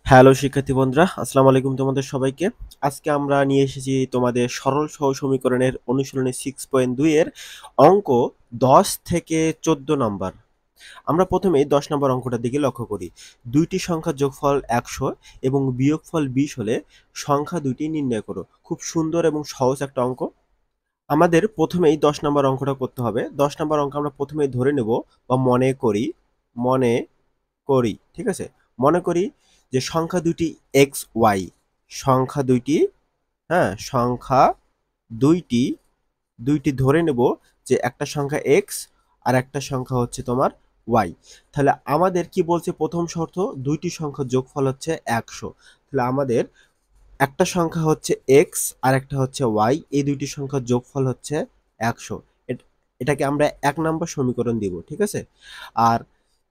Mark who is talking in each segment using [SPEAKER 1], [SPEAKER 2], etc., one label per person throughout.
[SPEAKER 1] Hello শিক্ষার্থী বন্ধুরা, আসসালামু আলাইকুম তোমাদের সবাইকে। আজকে আমরা নিয়ে এসেছি তোমাদের সরল সহজ সমীকরণের অনুশীলনী 6.2 এর অঙ্ক 10 থেকে 14 নম্বর। আমরা প্রথমেই 10 নম্বর অঙ্কটার দিকে লক্ষ্য করি। দুইটি সংখ্যার যোগফল 100 এবং বিয়োগফল 20 হলে সংখ্যা দুইটি নির্ণয় করো। খুব সুন্দর এবং সহজ একটা অঙ্ক। আমাদের প্রথমেই 10 নম্বর অঙ্কটা করতে হবে। 10 নম্বর অঙ্ক আমরা প্রথমেই ধরে নেব বা মনে করি, ঠিক আছে? মনে করি যে সংখ্যা দুইটি এক্স ওয়াই, সংখ্যা দুইটি, হ্যাঁ, সংখ্যা দুইটি দুইটি ধরে নেব যে একটা সংখ্যা এক্স আর একটা সংখ্যা হচ্ছে তোমার ওয়াই। তাহলে আমাদের কি বলছে প্রথম শর্ত, দুইটি সংখ্যার যোগফল হচ্ছে 100। তাহলে আমাদের একটা সংখ্যা হচ্ছে এক্স আর একটা হচ্ছে ওয়াই, এই দুইটি সংখ্যার যোগফল হচ্ছে 100। এটাকে আমরা 1 নম্বর সমীকরণ দিব, ঠিক আছে? আর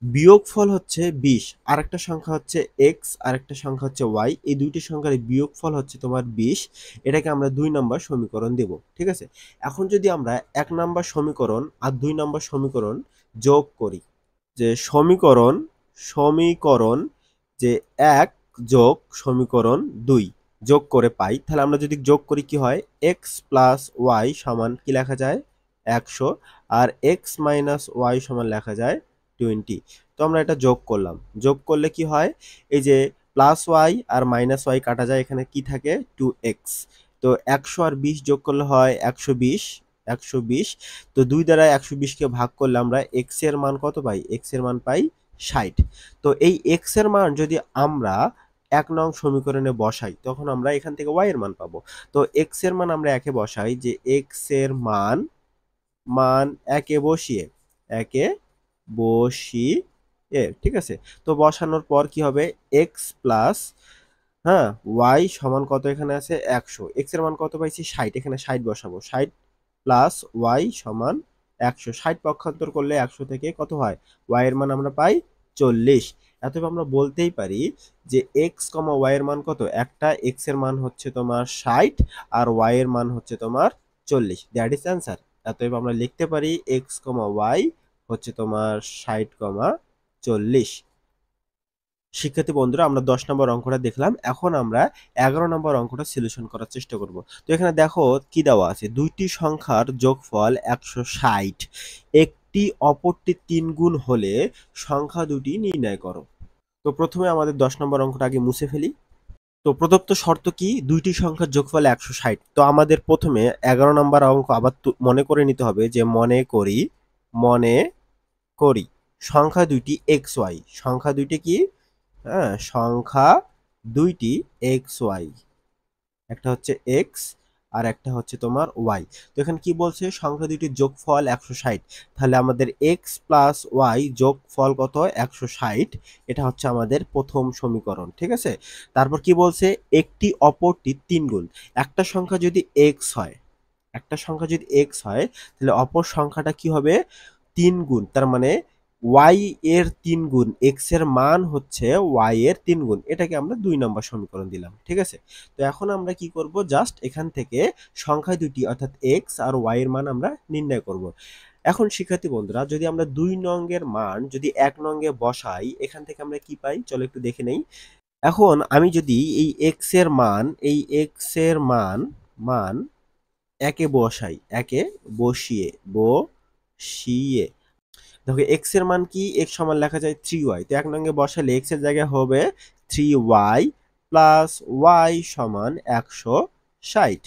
[SPEAKER 1] বিয়োগফল হচ্ছে 20, আরেকটা সংখ্যা হচ্ছে এক্স আরেকটা সংখ্যা হচ্ছে ওয়াই, এই দুইটি সংখ্যার বিয়োগফল হচ্ছে তোমার 20, এটাকে আমরা 2 নম্বর সমীকরণ দেব, ঠিক আছে? এখন যদি আমরা 1 নম্বর সমীকরণ আর 2 নম্বর সমীকরণ যোগ করি, যে সমীকরণ সমীকরণ যে 1 যোগ সমীকরণ 2 যোগ করে পাই, তাহলে আমরা যদি যোগ করি কি হয়, এক্স প্লাস ওয়াই সমান কি লেখা যায় 100, আর এক্স মাইনাস ওয়াই সমান লেখা যায় 20। তো আমরা এটা যোগ করলাম, যোগ করলে কি হয়, এই যে প্লাস ওয়াই আর মাইনাস ওয়াই কাটা যায়, এখানে কি থাকে 2x। তো 100 আর 20 যোগ করলে হয় 120, 120। তো 2 দ্বারা 120কে ভাগ করলে আমরা এক্স এর মান কত পাই, এক্স এর মান পাই 60। তো এই এক্স এর মান যদি আমরা 1 নং সমীকরণে বসাই, তখন আমরা এখান থেকে ওয়াই এর মান পাবো। তো এক্স এর মান আমরা একে বসাই, যে এক্স এর মান মান একে বসিয়ে, একে বসিয়ে, ঠিক আছে? তো বসানোর পর কি হবে, এক্স প্লাস, হ্যাঁ, ওয়াই সমান কত, এখানে আছে 100, এক্স এর মান কত পাইছি 60, এখানে 60 বসাবো, 60 প্লাস ওয়াই সমান 100, 60 পক্ষান্তর করলে 100 থেকে কত হয়, ওয়াই এর মান আমরা পাই 40। অতএব আমরা বলতেই পারি যে এক্স কমা ওয়াই এর মান কত, একটা এক্স এর মান হচ্ছে তোমার 60 আর ওয়াই এর মান হচ্ছে তোমার 40, দ্যাট ইজ অ্যান্সার। অতএব আমরা লিখতে পারি এক্স কমা ওয়াই হচ্ছে তোমার 60,40। শিক্ষার্থী বন্ধুরা, আমরা 10 নম্বর অঙ্কটা দেখলাম, এখন আমরা 11 নম্বর অঙ্কটা সলিউশন করার চেষ্টা করব। তো এখানে দেখো কি দেওয়া আছে, দুইটি সংখ্যার যোগফল 160, একটি অপরটি 3 গুণ হলে সংখ্যা দুটি নির্ণয় করো। তো প্রথমে আমাদের 10 নম্বর অঙ্কটা আগে মুছে ফেলি। তো প্রদত্ত শর্ত কি, দুইটি সংখ্যার যোগফল 160। তো আমাদের প্রথমে 11 নম্বর অঙ্ক আবার মনে করে নিতে হবে, যে মনে করি সংখ্যা দুইটি এক্স ওয়াই, সংখ্যা দুইটি কি, হ্যাঁ, সংখ্যা দুইটি এক্স ওয়াই, একটা হচ্ছে এক্স আর একটা হচ্ছে তোমার ওয়াই। তো এখানে কি বলছে, সংখ্যা দুইটির যোগফল 160। তাহলে আমাদের এক্স প্লাস ওয়াই যোগফল কত, 160। এটা হচ্ছে আমাদের প্রথম সমীকরণ, ঠিক আছে? তারপর কি বলছে, একটি অপরটি 3 গুণ। একটা সংখ্যা যদি এক্স হয়, একটা সংখ্যা যদি এক্স হয়, তাহলে অপর সংখ্যাটা কি হবে 3 গুণ। তার মানে ওয়াই এর 3 গুণ, এক্স এর মান হচ্ছে ওয়াই এর 3 গুণ। এটাকে আমরা 2 নম্বর সমীকরণ দিলাম, ঠিক আছে? তো এখন আমরা কি করব, জাস্ট এখান থেকে সংখ্যা দুটি অর্থাৎ এক্স আর ওয়াই এর মান আমরা নির্ণয় করব। এখন শিক্ষার্থী বন্ধুরা, যদি আমরা 2 নং এর মান যদি 1 নং-এ বসাই, এখান থেকে আমরা কি পাই, চলো একটু দেখে নেই। এখন আমি যদি এই এক্স এর মান, এই এক্স এর মান মান একে বসাই, একে বসিয়ে দেখো এক্স এর মান কি, এক্স সমান লেখা যায় 3y। তো 1 নং-এ বসালে এক্স এর জায়গায় হবে 3y প্লাস ওয়াই সমান 160।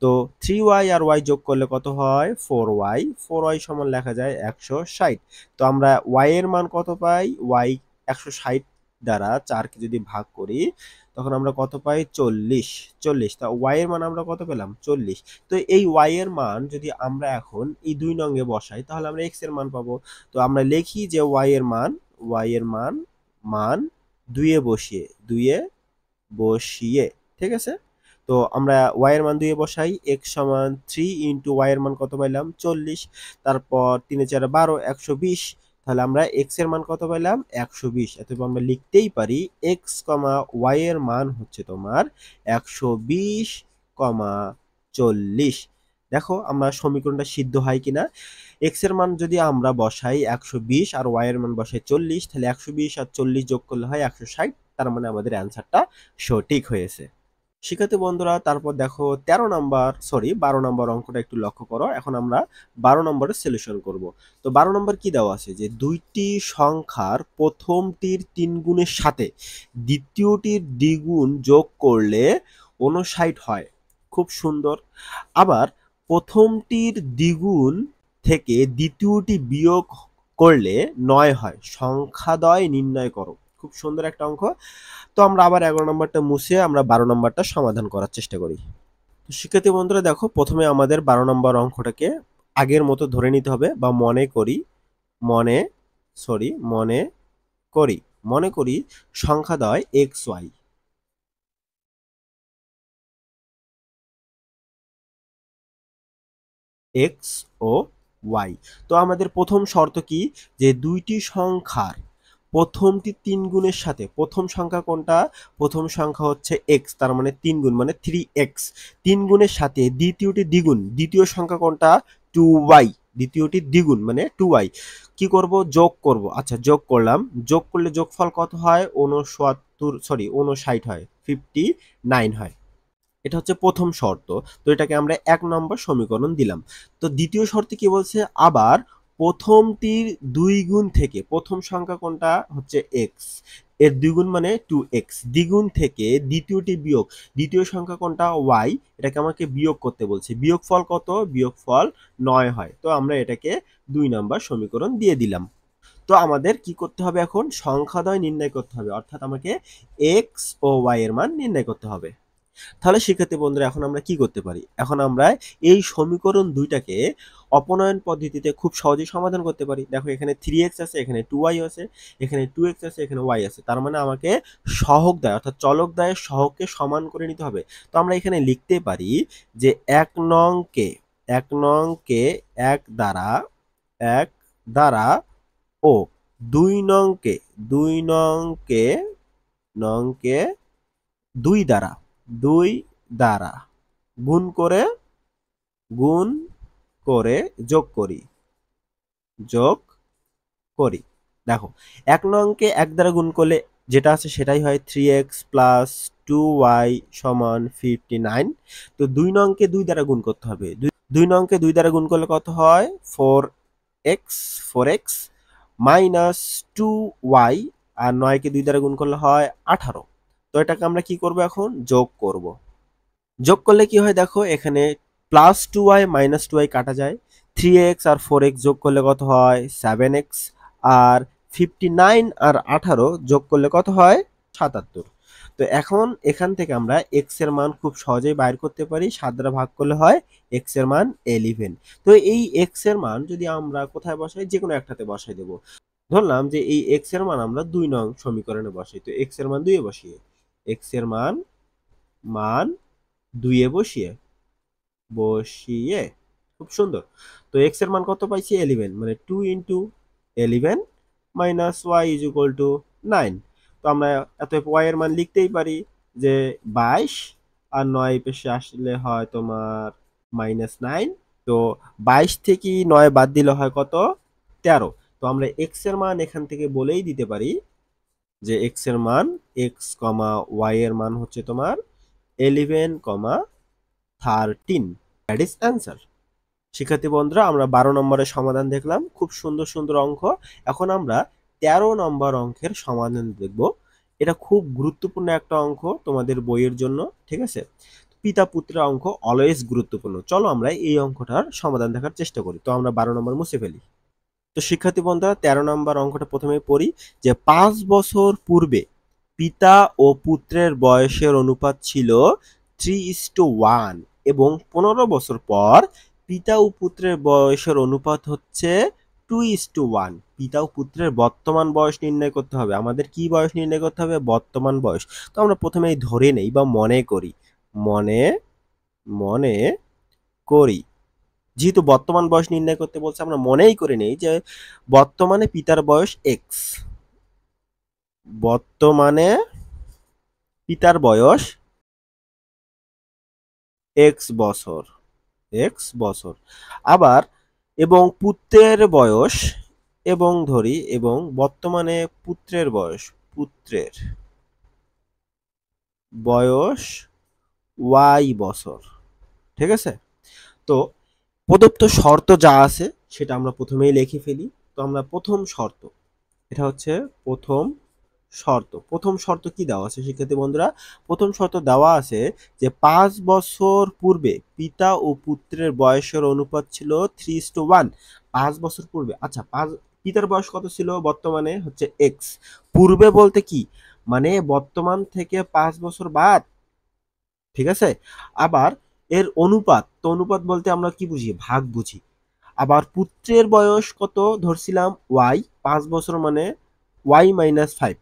[SPEAKER 1] তো 3y আর y যোগ করলে কত হয় 4y, 4y সমান লেখা যায় 160। তো আমরা y এর মান কত পাই, y 160 দ্বারা 4কে যদি ভাগ করি, তখন আমরা কত পাই 40, 40। তা y এর মান আমরা কত পেলাম 40। তো এই y এর মান যদি আমরা এখন এই 2 নং-এ বসাই, তাহলে আমরা x এর মান পাবো। তো আমরা লিখি যে y এর মান মান 2-এ বসিয়ে, ঠিক আছে? তো আমরা y এর মান 2-এ বসাই, x সমান 3 ইনটু y এর মান কত পাইলাম 40, তারপর 3 এ 4 12, 120। তাহলে আমরা x এর মান কত পাইলাম 120। অতএব আমরা লিখতেই পারি x, y এর মান হচ্ছে তোমার 120, 40। দেখো আমরা সমীকরণটা সিদ্ধ হয় কিনা। x এর মান যদি আমরা বসাই 120 আর y এর মান বসাই 40, তাহলে 120 আর 40 যোগ করলে হয় 160। তার মানে আমাদের অ্যান্সারটা সঠিক হয়েছে। শিক্ষার্থী বন্ধুরা, তারপর দেখো 12 নম্বর অঙ্কটা একটু লক্ষ্য করো। এখন আমরা 12 নম্বরের সলিউশন করব। তো 12 নম্বর কি দেওয়া আছে, যে দুইটি সংখ্যার প্রথমটির 3 গুণের সাথে দ্বিতীয়টির দ্বিগুণ যোগ করলে 59 হয়। খুব সুন্দর। আবার প্রথমটির দ্বিগুণ থেকে দ্বিতীয়টি বিয়োগ করলে 9 হয়। সংখ্যাদ্বয় নির্ণয় করো। খুব সুন্দর একটা অঙ্ক। তো আমরা আবার 11 নম্বরটা মুছে আমরা 12 নম্বরটা সমাধান করার চেষ্টা করি। তো শিক্ষার্থী বন্ধুরা দেখো, প্রথমে আমাদের 12 নম্বর অঙ্কটাকে আগের মতো ধরে নিতে হবে, বা মনে মনে মনে করি সংখ্যাদ্বয় এক্স ওয়াই। এক্স ও ওয়াই। তো আমাদের প্রথম শর্ত কি, যে দুইটি সংখ্যার প্রথমটি 3 গুণের সাথে, প্রথম সংখ্যা কোনটা, প্রথম সংখ্যা হচ্ছে এক্স, তার মানে 3 গুণ মানে 3x, 3 গুণের সাথে দ্বিতীয়টি দ্বিগুণ, দ্বিতীয় সংখ্যা কোনটা, 2y, দ্বিতীয়টি দ্বিগুণ মানে 2y, কি করব, যোগ করব। আচ্ছা, যোগ করলাম, যোগ করলে যোগফল কত হয়, 59 হয়, 59 হয়। এটা হচ্ছে প্রথম শর্ত। তো এটাকে আমরা 1 নম্বর সমীকরণ দিলাম। তো দ্বিতীয় শর্তে কি বলছে, আবার প্রথমটির 2 গুণ থেকে, প্রথম সংখ্যা কোনটা হচ্ছে এক্স, এর দ্বিগুণ মানে 2x, দ্বিগুণ থেকে দ্বিতীয়টি বিয়োগ, দ্বিতীয় সংখ্যা কোনটা ওয়াই, এটাকে আমাকে বিয়োগ করতে বলছে। বিয়োগফল কত, বিয়োগফল 9 হয়। তো আমরা এটাকে 2 নম্বর সমীকরণ দিয়ে দিলাম। তো আমাদের কি করতে হবে, এখন সংখ্যাদ্বয় নির্ণয় করতে হবে, অর্থাৎ আমাকে এক্স ও ওয়াই এর মান নির্ণয় করতে হবে। তাহলে শিক্ষার্থী বন্ধুরা, এখন আমরা কি করতে পারি, এখন আমরা এই সমীকরণ দুইটাকে অপনয়ন পদ্ধতিতে খুব সহজেই সমাধান করতে পারি। দেখো, এখানে 3x আছে, এখানে 2y আছে, এখানে 2x আছে, এখানে y আছে, তার মানে আমাকে সহগ দ্বয় অর্থাৎ চলক দ্বয়ের সহগকে সমান করে নিতে হবে। তো আমরা এখানে লিখতে পারি যে 1 নংকে 1 দ্বারা ও 2 নংকে 2 দ্বারা গুণ করে যোগ করি। দেখো, 1 নংকে 1 দ্বারা গুণ করলে যেটা আছে সেটাই হয় 3x প্লাস 2y সমান 59। তো 2 নংকে 2 দ্বারা গুণ করতে হবে। 2 নংকে 2 দ্বারা গুণ করলে কত হয়, 4x মাইনাস 2y, আর 9কে 2 দ্বারা গুণ করলে হয় 18। তো এটাকে আমরা কি করব, এখন যোগ করব। যোগ করলে কি হয়, দেখো এখানে প্লাস 2y মাইনাস 2y কাটা যায়, 3x আর 4x যোগ করলে কত হয় 7x, আর 59 আর 18 যোগ করলে কত হয় 77। তো এখন এখান থেকে আমরা x এর মান খুব সহজেই বাইর করতে পারি, 7 দ্বারা ভাগ করলে হয় x এর মান 11। তো এই x এর মান যদি আমরা কোথায় বসাই, যে কোনো একটাতে বসাই দেব। ধরলাম যে এই x এর মান আমরা 2 নং সমীকরণে বসাই, তো x এর মান 2 এ বসিয়ে, x এর মান 2 এ বসিয়ে খুব সুন্দর। তো x এর মান কত পাইছি, 11, মানে 2 into 11 minus y is equal to 9। তো আমরা এত y এর মান লিখতেই পারি যে 22, আর 9 পেশে আসলে হয় তোমার -9। তো 22 থেকে 9 বাদ দিলে হয় কত, 13। তো আমরা x এর মান এখান থেকে বলেই দিতে পারি যে x এর মান, x, y এর মান হচ্ছে তোমার 11,13। That is answer. শিক্ষার্থী বন্ধুরা, আমরা 12 নম্বরের সমাধান দেখলাম, খুব সুন্দর সুন্দর অঙ্ক। এখন আমরা 13 নম্বর অঙ্কের সমাধান দেখব। এটা খুব গুরুত্বপূর্ণ একটা অঙ্ক তোমাদের বইয়ের জন্য, ঠিক আছে। পিতা পুত্রের অঙ্ক অলওয়েজ গুরুত্বপূর্ণ। চলো আমরা এই অঙ্কটার সমাধান দেখার চেষ্টা করি। তো আমরা 12 নম্বর মুছে ফেলি। তো শিক্ষার্থী বন্ধুরা, 13 নম্বর অঙ্কটা প্রথমে পড়ি, যে 5 বছর পূর্বে পিতা ও পুত্রের বয়সের অনুপাত ছিল 3:1, এবং 15 বছর পর পিতা ও পুত্রের বয়সের অনুপাত হচ্ছে 2:1। পিতা ও পুত্রের বর্তমান বয়স নির্ণয় করতে হবে। আমাদের কি বয়স নির্ণয় করতে হবে, বর্তমান বয়স। তো আমরা প্রথমেই ধরে নেই বা মনে করি, মনে মনে করি যেহেতু বর্তমান বয়স নির্ণয় করতে বলছে, আমরা মনেই করে নেই যে বর্তমানে পিতার বয়স এক্স, বর্তমানে পিতার বয়স এক্স বছর, আবার এবং পুত্রের বয়স, এবং ধরি এবং বর্তমানে পুত্রের বয়স, পুত্রের বয়স ওয়াই বছর। ঠিক আছে? তো প্রদত্ত শর্ত যা আছে সেটা আমরা প্রথমেই লিখে ফেলি। তো আমরা প্রথম শর্ত, এটা হচ্ছে প্রথম শর্ত। প্রথম শর্ত কি দেওয়া আছে শিক্ষার্থী বন্ধুরা? প্রথম শর্ত দেওয়া আছে যে 5 বছর পূর্বে পিতা ও পুত্রের বয়সের অনুপাত ছিল 3:1। 5 বছর পূর্বে, আচ্ছা, পিতার বয়স কত ছিল বর্তমানে? হচ্ছে এক্স। পূর্বে বলতে কি, মানে বর্তমান থেকে 5 বছর বাদ। ঠিক আছে? আবার এর অনুপাত, তো অনুপাত বলতে আমরা কি বুঝি? ভাগ বুঝি। আবার পুত্রের বয়স কত ধরছিলাম? ওয়াই। 5 বছর মানে y-5।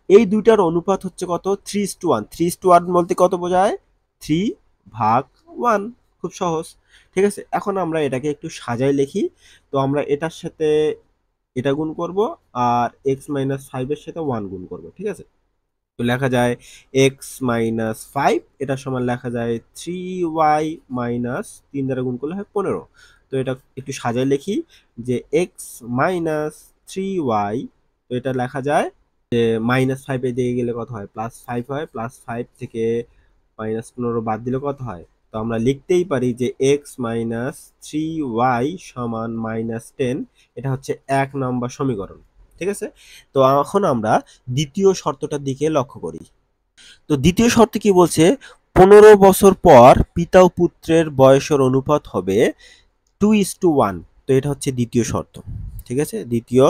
[SPEAKER 1] এই দুইটার অনুপাত হচ্ছে কত? 3:1। 3:1 বলতে কত বোঝায়? 3/1। খুব সহজ। ঠিক আছে? এখন আমরা এটাকে একটু সাজাই লিখি। তো আমরা এটার সাথে এটা গুণ করব, আর x-5 এর সাথে 1 গুণ করব। ঠিক আছে? তো লেখা যায় x-5, এটা সমান লেখা যায় 3y-3 দ্বারা গুণ করলে হয় 15। তো এটা একটু সাজায় লিখি যে x-3y, তো এটা লেখা যায় যে -5 এ দিয়ে গেলে কত হয়? +5 হয়। +5 থেকে -15 বাদ দিলে কত হয়? তো আমরা লিখতেই পারি যে x-3y সমান -10। এটা হচ্ছে 1 নম্বর সমীকরণ। ঠিক আছে? তো এখন আমরা দ্বিতীয় শর্তটার দিকে লক্ষ্য করি। তো দ্বিতীয় শর্তে কি বলছে? 15 বছর পর পিতা ও পুত্রের বয়সের অনুপাত হবে 2:1। তো এটা হচ্ছে দ্বিতীয় শর্ত। ঠিক আছে? দ্বিতীয়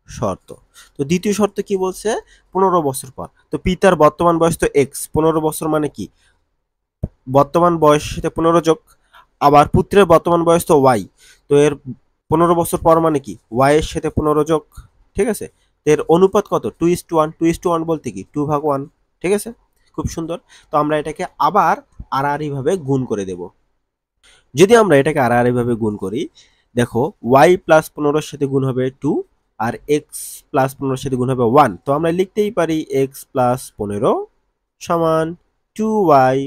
[SPEAKER 1] শর্ত। তো দ্বিতীয় শর্ত কি বলছে? 15 বছর পর। তো পিতার বর্তমান বয়স তো এক্স, 15 বছর মানে কি? বর্তমান বয়সের সাথে 15 যোগ। আবার পুত্রের বর্তমান বয়স তো ওয়াই। তো এর 15 বছর পর মানে কি? ওয়াই এর সাথে 15 যোগ। ঠিক আছে? তো এর অনুপাত কত? 2:1। 2:1 বলতে কি? 2/1। ঠিক আছে? খুব সুন্দর। তো আমরা এটাকে আবার আড়াআড়ি ভাবে গুণ করে দেব। যদি আমরা এটাকে আড়াআড়ি ভাবে গুণ করি, দেখো ওয়াই প্লাস 15 এর সাথে গুণ হবে 2, আর এক্স প্লাস 15 এর সাথে গুণ হবে 1। তো আমরা লিখতেই পারি এক্স প্লাস 15 সমান 2y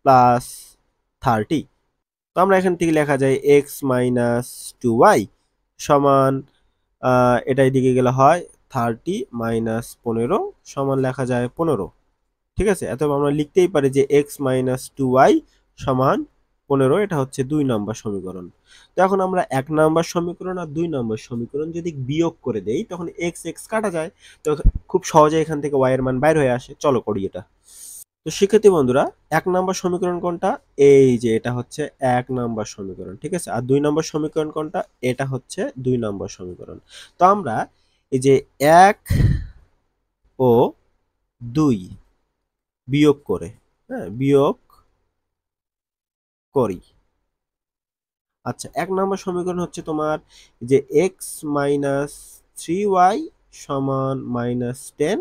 [SPEAKER 1] প্লাস 30। তো আমরা এখান থেকে লেখা যায় এক্স মাইনাস 2y সমান, এটা এদিকে গেলে হয় 30 মাইনাস 15 সমান লেখা যায় 15। ঠিক আছে? অথবা আমরা লিখতেই পারি যে এক্স মাইনাস 2y সমান 15। এটা হচ্ছে 2 নম্বর সমীকরণ। তো এখন আমরা 1 নম্বর সমীকরণ আর 2 নম্বর সমীকরণ যদি বিয়োগ করে দেই, তখন এক্স এক্স কাটা যায়। তো খুব সহজে এখান থেকে y এর মান বাইর হয়ে আসে। চলো করি এটা। তো শিক্ষার্থী বন্ধুরা, 1 নম্বর সমীকরণ কোনটা? এই যে এটা হচ্ছে 1 নম্বর সমীকরণ। ঠিক আছে? আর 2 নম্বর সমীকরণ কোনটা? এটা হচ্ছে 2 নম্বর সমীকরণ। তো আমরা এই যে 1 ও 2 বিয়োগ করে, হ্যাঁ, বিয়োগ করি। আচ্ছা, 1 নম্বর সমীকরণ হচ্ছে তোমার যে এক্স মাইনাস 3y সমান -10।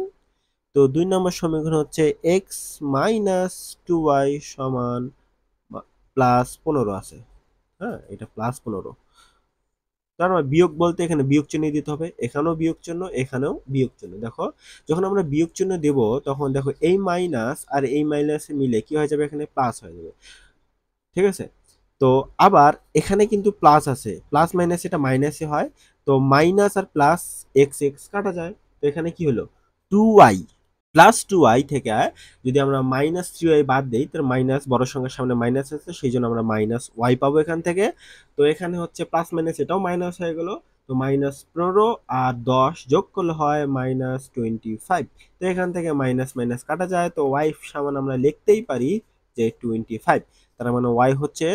[SPEAKER 1] তো 2 নম্বর সমীকরণ হচ্ছে এক্স মাইনাস 2y সমান +15 আছে। হ্যাঁ, এটা +15। তার মানে বিয়োগ বলতে এখানে বিয়োগ চিহ্ন দিতে হবে, এখানেও বিয়োগ চিহ্ন, এখানেও বিয়োগ চিহ্ন। দেখো, যখন আমরা বিয়োগ চিহ্ন দেব, তখন দেখো এই মাইনাস আর এই মাইনাস মিলে কি হয়ে যাবে? এখানে প্লাস হয়ে যাবে। ঠিক আছে? তো আবার এখানে কিন্তু প্লাস আছে, প্লাস মাইনাস এটা মাইনাসে হয়। তো মাইনাস আর প্লাস এক্স এক্স কাটা যায়। তো এখানে কি হলো? 2y। +2y থেকে যদি আমরা -3y বাদ দেই, তাহলে মাইনাস বড় সংখ্যার সামনে মাইনাস আছে, সেই জন্য আমরা -y পাবো এখান থেকে। তো এখানে হচ্ছে প্লাস মাইনাস এটাও মাইনাস হয়ে গেল। তো -15 আর 10 যোগ করলে হয় -25। তো এখান থেকে মাইনাস মাইনাস কাটা যায়। তো y সমান আমরা লিখতেই পারি যে 25। তার মানে y হচ্ছে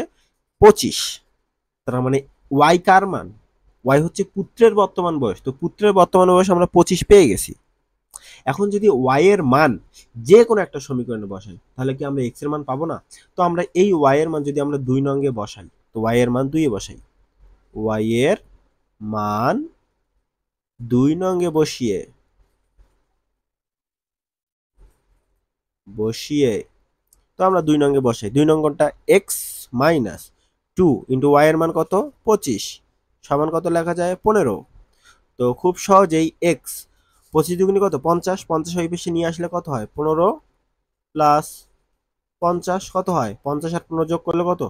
[SPEAKER 1] 25। তার মানে y কার মান? y হচ্ছে পুত্রের বর্তমান বয়স। তো পুত্রের বর্তমান বয়স আমরা 25 পেয়ে গেছি। এখন যদি y এর মান যে কোনো একটা সমীকরণে বসাই, তাহলে কি আমরা x এর মান পাবো না? তো আমরা এই y এর মান যদি আমরা 2 নঙ্গে বসাই, তো y এর মান 2 এ বসাই। y এর মান 2 নঙ্গে বসিয়ে তো আমরা 2 নঙ্গে বসাই। 2 নং কোনটা? x মাইনাস 2 ইনটু y এর মান কত? 25 সমান কত লেখা যায়? 15। তো খুব সহজেই x 25 দুগুণে কত? 50। 50 ওই পাশে নিয়ে আসলে কত হয়? 15 প্লাস 50 কত হয়? 50 আর 15 যোগ করলে কত?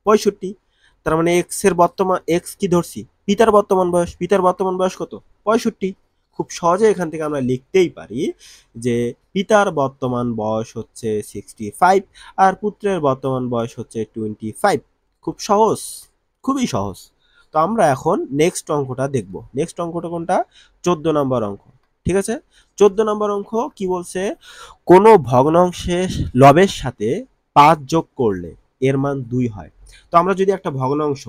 [SPEAKER 1] 65। তার মানে এক্স এর বর্তমান, এক্স কি ধরছি? পিতার বর্তমান বয়স। পিতার বর্তমান বয়স কত? 65। খুব সহজে এখান থেকে আমরা লিখতেই পারি যে পিতার বর্তমান বয়স হচ্ছে 65 আর পুত্রের বর্তমান বয়স হচ্ছে 25। খুব সহজ, খুবই সহজ। তো আমরা এখন নেক্সট অঙ্কটা দেখব। নেক্সট অঙ্কটা কোনটা? 14 নম্বর অঙ্ক। ঠিক আছে, 14 নম্বর অঙ্ক কি বলছে? কোনো ভগ্নাংশের লবের সাথে 5 যোগ করলে এর মান 2 হয়। তো আমরা যদি একটা ভগ্নাংশ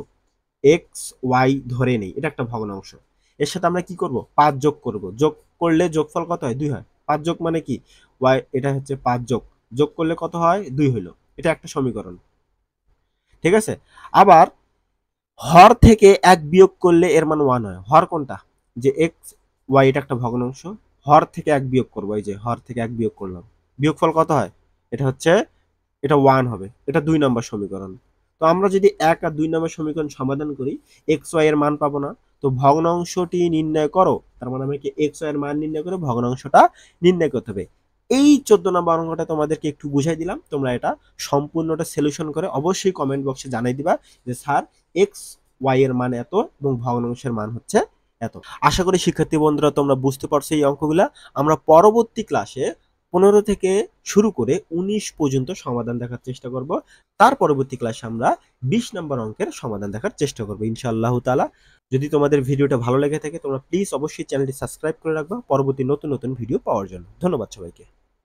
[SPEAKER 1] এক্স ওয়াই ধরে নেই, এটা একটা ভগ্নাংশ, এর সাথে আমরা কি করব? 5 যোগ করব। যোগ করলে যোগফল কত হয়? 2 হয়। 5 যোগ মানে কি? ওয়াই, এটা হচ্ছে 5 যোগ, যোগ করলে কত হয়? 2 হলো। এটা একটা সমীকরণ। ঠিক আছে, আবার হর থেকে 1 বিয়োগ করলে এর মান 1 হয়। হর কোনটা? যে এক্স ওয়াই, এটা একটা ভগ্নাংশ, হর থেকে 1 বিয়োগ করবো, এই যে হর থেকে 1 বিয়োগ করলাম, বিয়োগফল কত হয়? এটা হচ্ছে, এটা 1 হবে। এটা 2 নম্বর সমীকরণ। তো আমরা যদি 1 আর 2 নম্বর সমীকরণ সমাধান করি, এক্স ওয়াই এর মান পাবো না। তো ভগ্নাংশটি নির্ণয় করো, তার মানে আমাকে এক্স ওয়াই এর মান নির্ণয় করে ভগ্নাংশটা নির্ণয় করতে হবে। এই 14 নম্বর অঙ্কটা তোমাদেরকে একটু বুঝাই দিলাম। তোমরা এটা সম্পূর্ণটা সলিউশন করে অবশ্যই কমেন্ট বক্সে জানাই দিবা যে স্যার এক্স ওয়াই এর মান এত এবং ভগ্নাংশের মান হচ্ছে এত। আশা করি শিক্ষার্থী বন্ধুরা তোমরা বুঝতে পারছো এই অঙ্কগুলা। আমরা পরবর্তী ক্লাসে 15 থেকে শুরু করে 19 পর্যন্ত সমাধান দেখার চেষ্টা করব। তার পরবর্তী ক্লাসে আমরা 20 নম্বর অঙ্কের সমাধান দেখার চেষ্টা করব ইনশাআল্লাহ তাআলা। যদি তোমাদের ভিডিওটা ভালো লেগে থাকে তোমরা প্লিজ অবশ্যই চ্যানেলটি সাবস্ক্রাইব করে রাখবা পরবর্তী নতুন নতুন ভিডিও পাওয়ার জন্য। ধন্যবাদ সবাইকে।